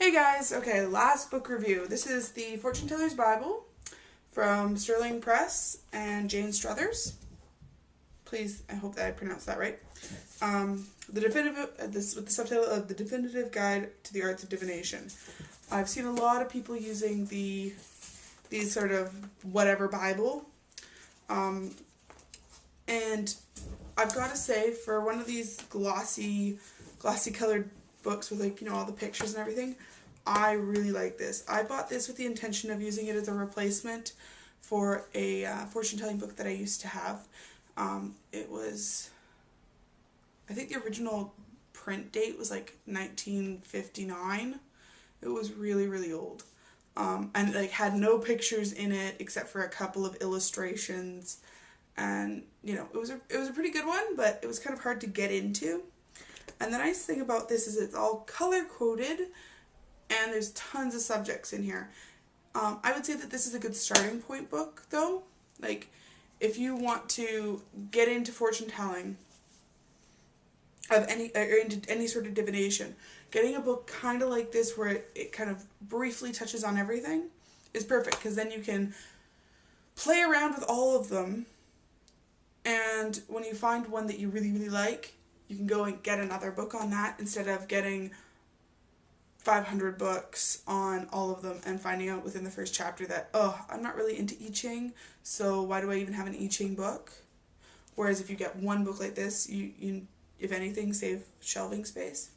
Hey guys, okay, last book review. This is the Fortune Teller's Bible from Sterling Press and Jane Struthers. Please, I hope that I pronounced that right. The definitive, this with the subtitle of The Definitive Guide to the Arts of Divination. I've seen a lot of people using these sort of whatever Bible, and I've got to say, for one of these glossy colored books with all the pictures and everything, I really like this. I bought this with the intention of using it as a replacement for a fortune telling book that I used to have. It was, I think the original print date was like 1959. It was really, really old. And it had no pictures in it except for a couple of illustrations. And it was a pretty good one, but it was kind of hard to get into. And the nice thing about this is it's all color coded and there's tons of subjects in here. I would say that this is a good starting point book though. If you want to get into fortune telling of into any sort of divination, getting a book kind of like this where it kind of briefly touches on everything is perfect, because then you can play around with all of them, and when you find one that you really, really like, you can go and get another book on that instead of getting 500 books on all of them and finding out within the first chapter that, oh, I'm not really into I Ching, so why do I even have an I Ching book? Whereas if you get one book like this, you if anything, save shelving space.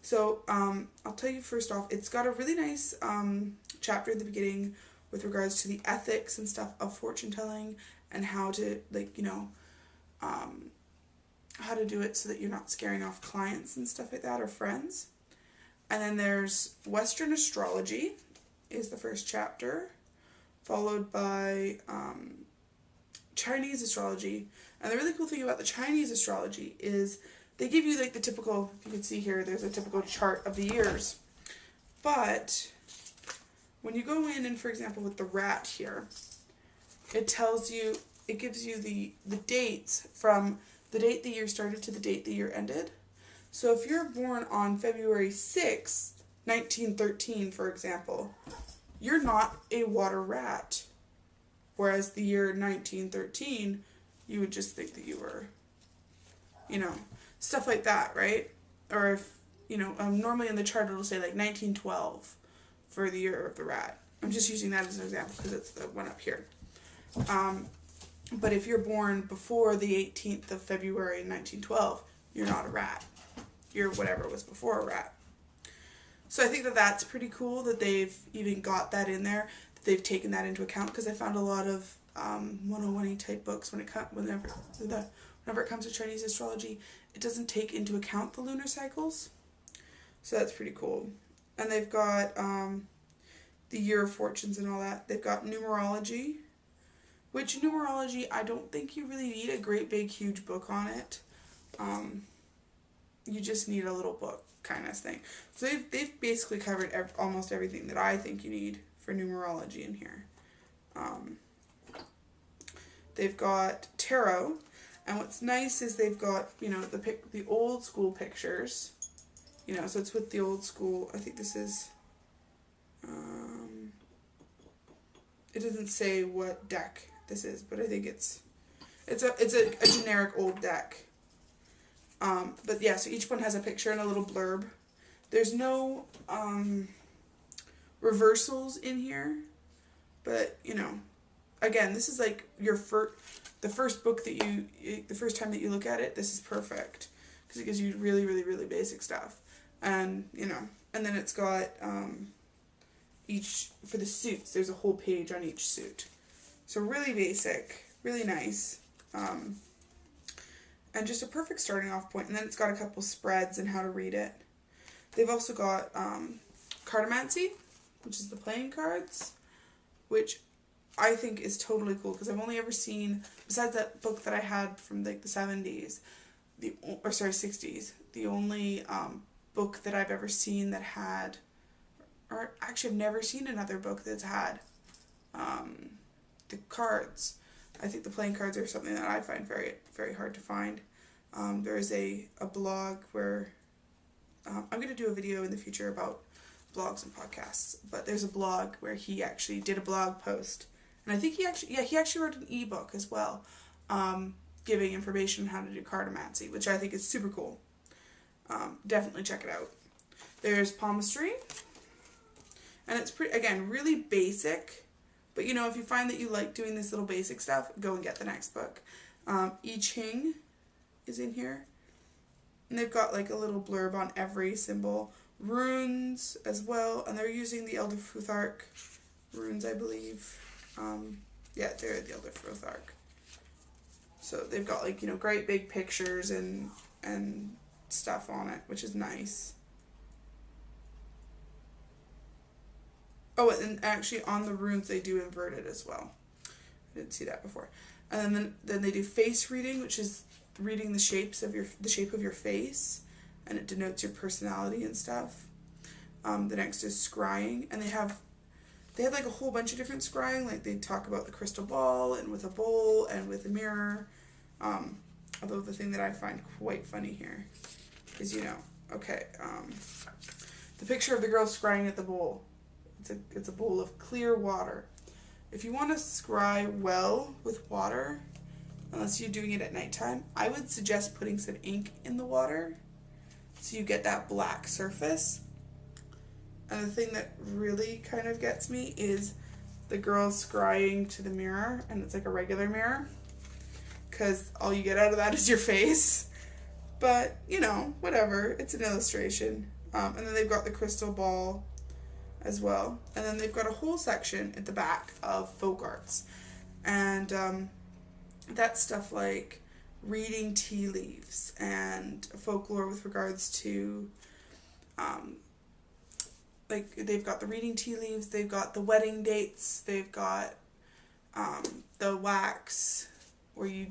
So I'll tell you first off, it's got a really nice chapter in the beginning with regards to the ethics and stuff of fortune telling and how to how to do it so that you're not scaring off clients and stuff like that, or friends. And then there's Western astrology is the first chapter, followed by Chinese astrology. And the really cool thing about the Chinese astrology is they give you the typical, if you can see here, there's a typical chart of the years. But when you go in and, for example, with the rat here, it gives you the dates from the date the year started to the date the year ended. So if you're born on February 6th, 1913, for example, you're not a water rat. Whereas the year 1913, you would just think that you were, stuff like that, right? Or if, normally in the chart it'll say 1912 for the year of the rat. I'm just using that as an example because it's the one up here. But if you're born before the 18th of February 1912, you're not a rat. You're whatever was before a rat. So I think that that's pretty cool that they've even got that in there, that they've taken that into account, because I found a lot of 101-y type books whenever it comes to Chinese astrology, it doesn't take into account the lunar cycles. So that's pretty cool. And they've got the year of fortunes and all that. They've got numerology, which numerology, I don't think you really need a great big huge book on it. You just need a little book kind of thing. So they've basically covered almost everything that I think you need for numerology in here. They've got tarot, and what's nice is they've got the old school pictures. So it's with the old school. I think this is. It doesn't say what deck this is, but I think it's a generic old deck. But yeah, so each one has a picture and a little blurb. There's no reversals in here, but again, this is the first book that the first time that you look at it, this is perfect because it gives you really, really, really basic stuff. And and then it's got for the suits, there's a whole page on each suit. So really basic, really nice. And just a perfect starting off point. And then it's got a couple spreads and how to read it. They've also got cartomancy, which is the playing cards, which I think is totally cool, because I've only ever seen, besides that book that I had from the 70s, 60s, the only book that I've ever seen that had, or actually I've never seen another book that's had the cards. I think the playing cards are something that I find very, very hard to find. There is a blog where I'm going to do a video in the future about blogs and podcasts, but there's a blog where he actually did a blog post, and I think he actually wrote an ebook as well, giving information on how to do cartomancy, which I think is super cool. Definitely check it out. There's palmistry, and it's again really basic, but you know, if you find that you like doing this little basic stuff, go and get the next book. I Ching is in here, and they've got like a little blurb on every symbol. Runes as well, and they're using the Elder Futhark runes, I believe. Yeah, they're the Elder Futhark. So they've got like, you know, great big pictures and stuff on it, which is nice. Oh, and actually on the runes they do inverted as well. I didn't see that before. And then they do face reading, which is reading the shape of your face, and it denotes your personality and stuff. The next is scrying, and they have like a whole bunch of different scrying. Like they talk about the crystal ball, and with a bowl, and with a mirror. Although the thing that I find quite funny here is, you know, okay, the picture of the girl scrying at the bowl. It's a bowl of clear water. If you want to scry well with water, unless you're doing it at nighttime, I would suggest putting some ink in the water so you get that black surface. And the thing that really kind of gets me is the girl scrying to the mirror, and it's like a regular mirror, because all you get out of that is your face. But, you know, whatever. It's an illustration. And then they've got the crystal ball as well. And then they've got a whole section at the back of folk arts. And that's stuff like reading tea leaves and folklore with regards to, like, they've got the reading tea leaves, they've got the wedding dates, they've got the wax, where you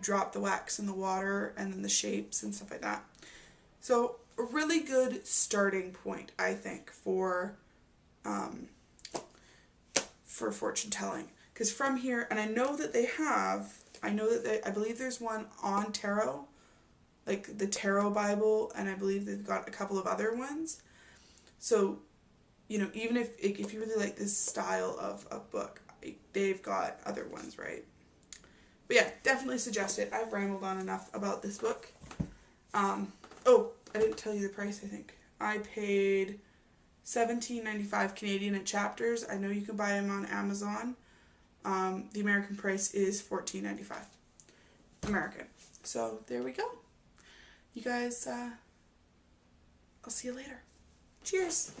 drop the wax in the water, and then the shapes and stuff like that. So a really good starting point, I think, for fortune telling. Because from here, and I believe there's one on tarot, like the Tarot Bible, and I believe they've got a couple of other ones. So, you know, even if you really like this style of book, they've got other ones, right? But yeah, definitely suggest it. I've rambled on enough about this book. Oh, I didn't tell you the price, I think. I paid $17.95 Canadian at Chapters. I know you can buy them on Amazon. The American price is $14.95 American. So there we go. You guys, I'll see you later. Cheers.